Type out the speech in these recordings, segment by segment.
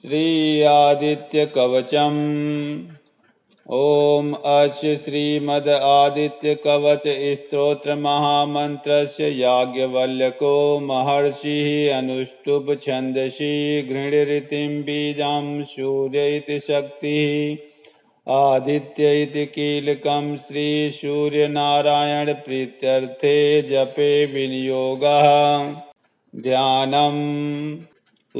श्री आदित्य कवचम्। ओम अस्य श्रीमद् आदित्य कवच स्तोत्र महामंत्रस्य याज्ञवल्क्यो महर्षिः अनुष्टुप् छन्दसि गृह्णीतिं बीजं सूर्य इति शक्तिः आदित्य इति कीलकं श्री सूर्यनारायण प्रीत्यर्थे जपे विनियोगः। ध्यानम्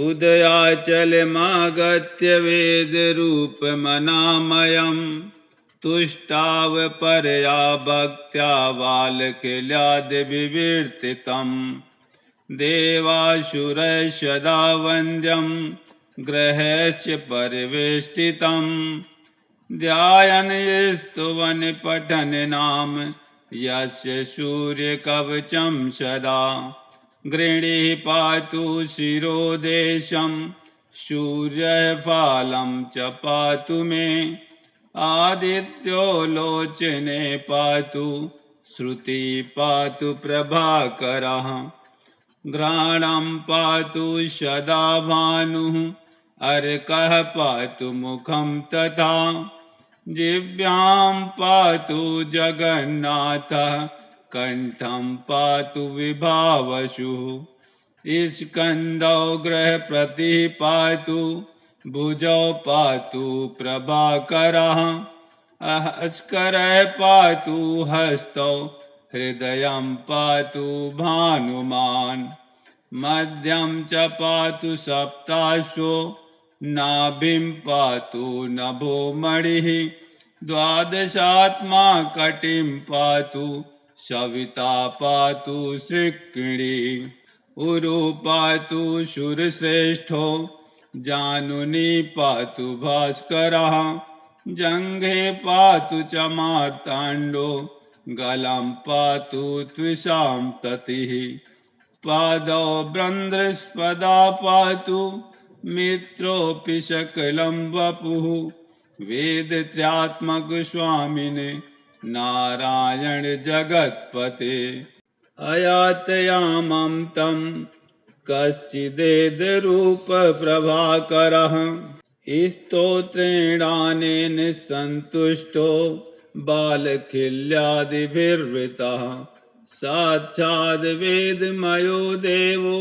उदयाचलमागत्य वेदरूपमनामयम् तुष्टावपरया भक्त्या बालकिल्याद्विवर्तितम् देवासुरैः वन्द्यं ग्रहस्य परिवेष्टितम् ध्यायन् स्तुवन् पठन् नाम यस्य सूर्यकवचं सदा गृणीः पातु शिरोदेशं सूर्यः फालं च पातु मे आदित्यो लोचने पातु श्रुति पातु प्रभाकरः घ्राणं पातु सदा भानुः अर्कः पातु मुखं तथा जिह्वां पातु जगन्नाथः कंठं पातु विभावसुः स्कंदौ ग्रहप्रति पातु भुजौ पातु प्रभाकरः अस्करः पातु हस्तौ हृदयं पातु भानुमान् मध्यं च पातु सप्ताश्वो नाभिं पातु नभो मणिः द्वादशात्मा कटिं पातु सविता पातु श्रीकृणी उरु पातु शूरश्रेष्ठो जानुनी पातु भास्करः जङ्घे पातु च मार्ताण्डो गलं पातु त्विषां ततिः पादौ बृन्द्रस्पदा पातु मित्रोऽपि सकलं वपुः वेदत्रयात्मक स्वामिने नारायण जगत्पते अयातयामं तं कश्चिदेदरूप प्रभाकरः स्तोत्रेणानेन सन्तुष्टो बालखिल्यादिभिर्वृतः साक्षाद् वेदमयो देवो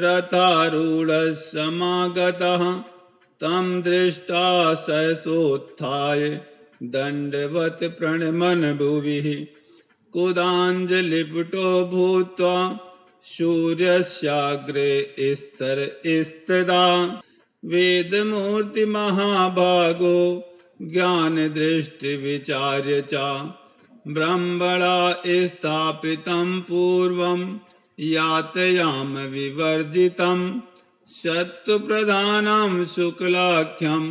रथारूढः समागतः तं दृष्ट्वा सहसोत्थाय दण्डवत् प्रणमन् भुवि कुदाञ्जलिपुटो भूत्वा सूर्यस्याग्रे स्थितः वेदमूर्तिमहाभागो ज्ञानदृष्टिविचार्य च ब्रह्मणा स्थापितं पूर्वं यातयाम विवर्जितं सत्त्वप्रधानं शुक्लाख्यं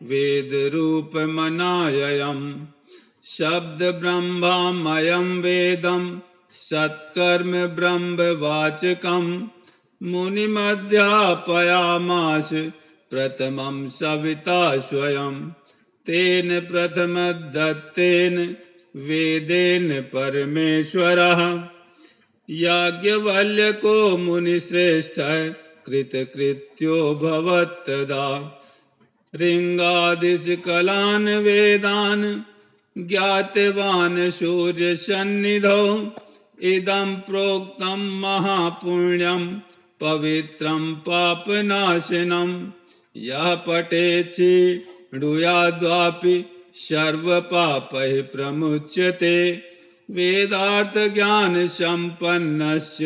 वेदरूपमनाययम् शब्दब्रह्ममयं वेदं सत्कर्म ब्रह्मवाचकं मुनिमध्यापयामास प्रथमं सविता स्वयं तेन प्रथमदत्तेन वेदेन परमेश्वरः याज्ञवल्क्यो मुनिश्रेष्ठः कृतकृत्यो भवत्तदा ऋङ्गादिशकलान् वेदान् ज्ञातवान् सूर्यसन्निधौ इदं प्रोक्तं महापुण्यं पवित्रं पापनाशनं यः पठेत् शृणुयाद्वापि सर्वपापैः प्रमुच्यते वेदार्थज्ञानसम्पन्नस्य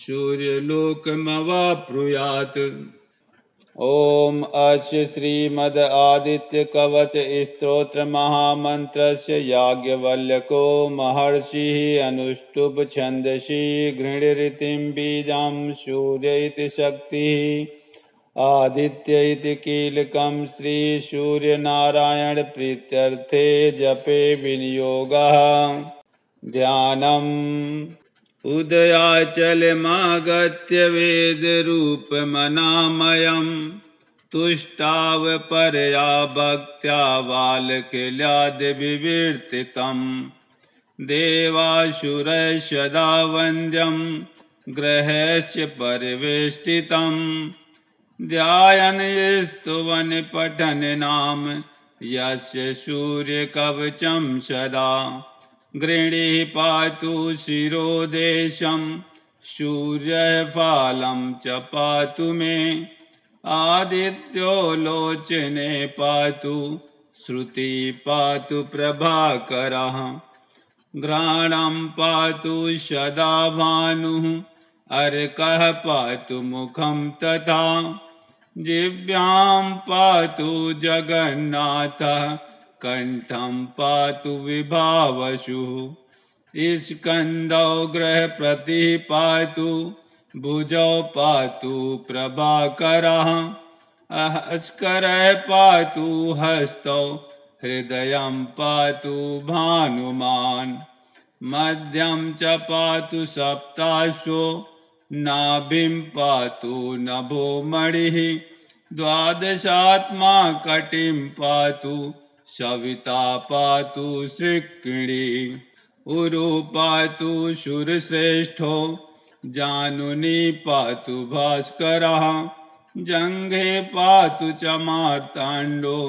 सूर्यलोकमवाप्नुयात्। ओम अस्य श्रीमद् आदित्य कवच स्तोत्र महामंत्रस्य याज्ञवल्क्यो महर्षिः अनुष्टुप् छन्दसि गृह्णीतिं बीजं सूर्य इति शक्तिः आदित्य इति कीलकं श्री सूर्यनारायण प्रीत्यर्थे जपे विनियोगः। ध्यानम् उदयाचलमागत्य वेदरूपमनामयम् तुष्टावपरया भक्त्या बालकिल्याद्विवर्तितम् देवासुरैः वन्द्यं ग्रहस्य परिवेष्टितम् ध्यायन् स्तुवन् पठन् नाम यस्य सूर्यकवचं सदा गृणीः पातु शिरोदेशं सूर्यः फालं च पातु मे आदित्यो लोचने पातु श्रुति पातु प्रभाकरः घ्राणं पातु सदा भानुः अर्कः पातु मुखं तथा जिह्वां पातु जगन्नाथः कंठं पातु विभावसुः स्कन्दौ गृहप्रति पातु भुजौ पातु प्रभाकरः अस्करः पातु हस्तौ हृदयं पातु भानुमान् मध्यं च पातु सप्ताश्वो नाभिं पातु नभो मणिः द्वादशात्मा कटिं पातु सविता पातु श्रीकृणी उरु पातु शूरश्रेष्ठो जानुनी पातु भास्करः जङ्घे पातु च मार्ताण्डो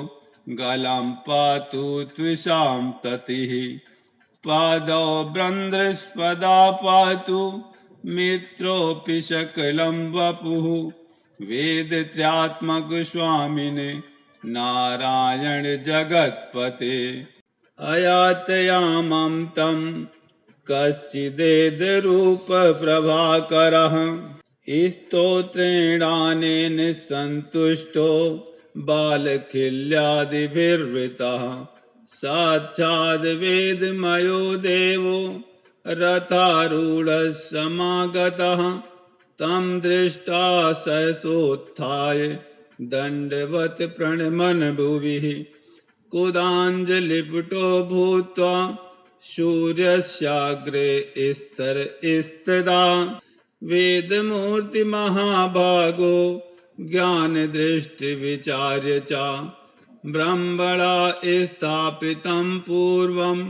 गलं पातु त्विषां ततिः पादौ ब्रन्द्रस्पदा पातु मित्रोऽपि सकलं वपुः वेदत्रयात्मक स्वामिने नारायण जगत्पते अयातयामं तं कश्चिदेद रूप प्रभाकरः स्तोत्रेणानेन सन्तुष्टो बालखिल्यादिभिर्वृतः साक्षाद् वेदमयो देवो रथारूढः समागतः तं दृष्ट्वा सहसोत्थाय दण्डवत् प्रणमन् भुविः कुदाञ्जलिपुटो भूत्वा सूर्यस्याग्रे स्थितः वेदमूर्तिमहाभागो ज्ञानदृष्टिविचार्य च ब्रह्मणा स्थापितं पूर्वं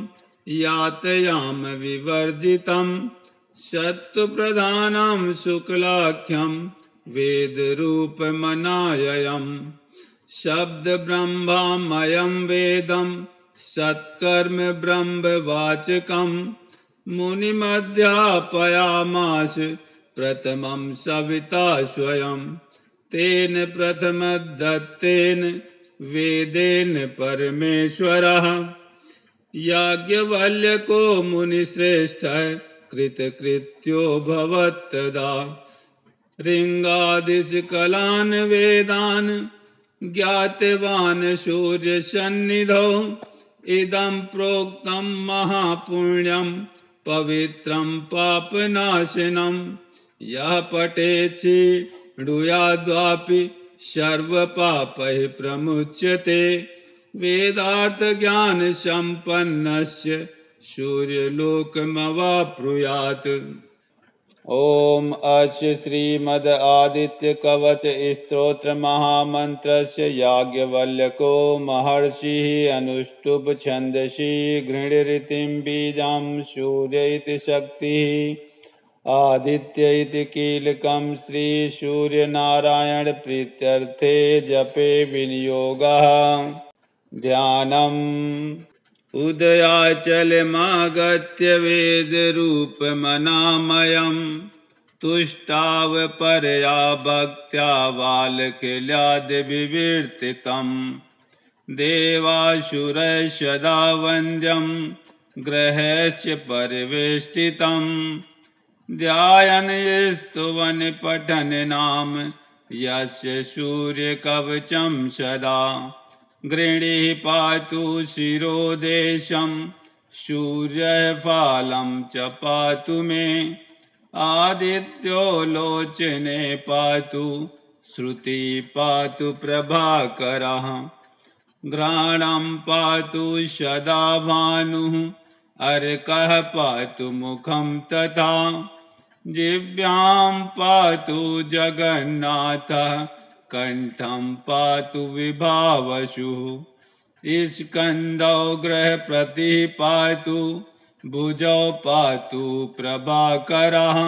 यातयाम विवर्जितं सत्त्वप्रधानं शुक्लाख्यं वेदरूपमनाययम् शब्दब्रह्ममयं वेदं सत्कर्म ब्रह्मवाचकं मुनिमध्यापयामास प्रथमं सविता स्वयं तेन प्रथमदत्तेन वेदेन परमेश्वरः याज्ञवल्क्यो मुनिश्रेष्ठः कृतकृत्यो भवत्तदा ऋङ्गादिशकलान् वेदान् ज्ञातवान् सूर्यसन्निधौ इदं प्रोक्तं महापुण्यं पवित्रं पापनाशनं यः पठेत् शृणुयाद्वापि सर्वपापैः प्रमुच्यते वेदार्थज्ञानसम्पन्नस्य सूर्यलोकमवाप्नुयात्। ओम अस्य श्रीमद् आदित्य कवच स्तोत्र महामंत्रस्य याज्ञवल्क्यो महर्षिः अनुष्टुप् छन्दसि गृह्णीतिं बीजं सूर्य इति शक्तिः आदित्य इति कीलकं श्री सूर्यनारायण प्रीत्यर्थे जपे विनियोगः ध्यानम् उदयाचलमागत्य वेदरूपमनामयं तुष्टावपरया भक्त्या बालकिल्यादिविवर्तितं देवासुरैः सदा वन्द्यं ग्रहस्य परिवेष्टितं ध्यायन् स्तुवन् पठन् नाम यस्य सूर्यकवचं सदा गृणीः पातु शिरोदेशं सूर्यः फालं च पातु मे आदित्यो लोचने पातु श्रुति पातु प्रभाकरः घ्राणं पातु सदा भानुः अर्कः पातु मुखं तथा जिह्वां पातु जगन्नाथः कंठं पातु विभावसुः स्कन्दौ गृहप्रति पातु भुजौ पातु प्रभाकरः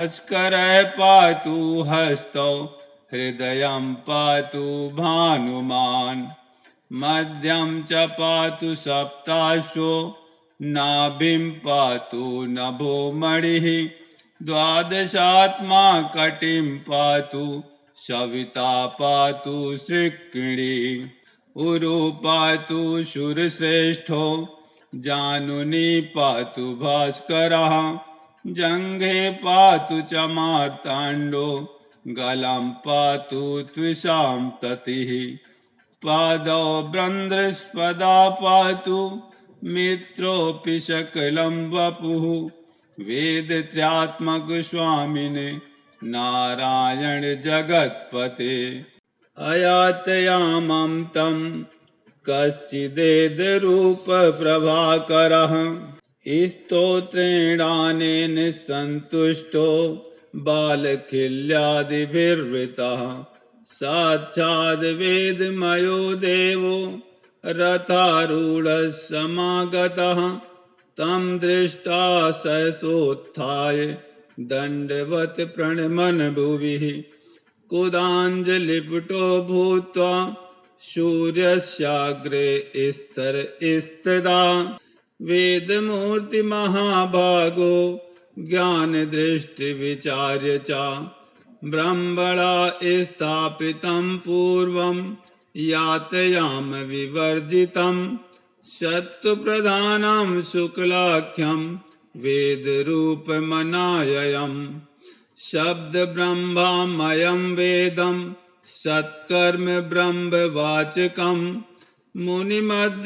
अस्करः पातु हस्तौ हृदयं पातु भानुमान् मध्यं च पातु सप्ताश्वो नाभिं पातु नभो मणिः द्वादशात्मा कटिं पातु सविता पातु श्रिक्किणी उरु पातु शूरश्रेष्ठो जानुनी पातु भास्करः जङ्घे पातु च मार्ताण्डो गलं पातु त्विषां ततिः पादौ बृन्द्रस्पदा पातु मित्रोऽपि सकलं वपुः वेदत्रयात्मक स्वामिने नारायण जगत्पते अयातयामं तं कश्चिदेदरूप प्रभाकरः स्तोत्रेणानेन सन्तुष्टो बालखिल्यादिभिर्वृतः साक्षाद् वेदमयो देवो रथारूढः समागतः तं दृष्ट्वा सहसोत्थाय दण्डवत् प्रणमन् भुविः कुदाञ्जलिपुटो भूत्वा सूर्यस्याग्रे स्थितः वेदमूर्तिमहाभागो ज्ञानदृष्टिविचार्य च ब्रह्मणा स्थापितं पूर्वं यातयाम विवर्जितं सत्त्वप्रधानं शुक्लाख्यं वेदरूपमनाययम् शब्दब्रह्ममयं वेदं सत्कर्म ब्रह्मवाचकं मुनिमध्यापयामास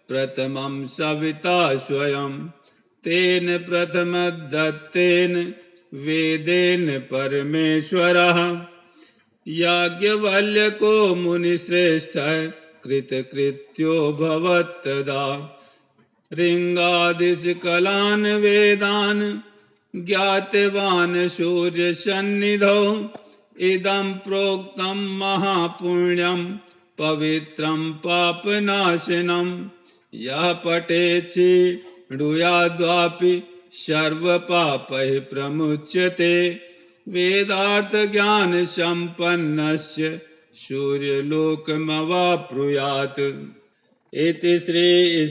प्रथमं सविता स्वयं तेन प्रथमदत्तेन वेदेन परमेश्वरः याज्ञवल्क्यो मुनिश्रेष्ठः कृतकृत्यो भवत्तदा ऋङ्गादिशकलान् वेदान् ज्ञातवान् सूर्यसन्निधौ इदं प्रोक्तं महापुण्यं पवित्रं पापनाशनं यः पठेत् शृणुयाद्वापि सर्वपापैः प्रमुच्यते वेदार्थज्ञानसम्पन्नस्य सूर्यलोकमवाप्नुयात् इति श्री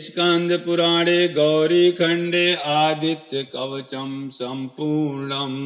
स्कंदपुराणे गौरीखण्डे आदित्यकवचं सम्पूर्णम्।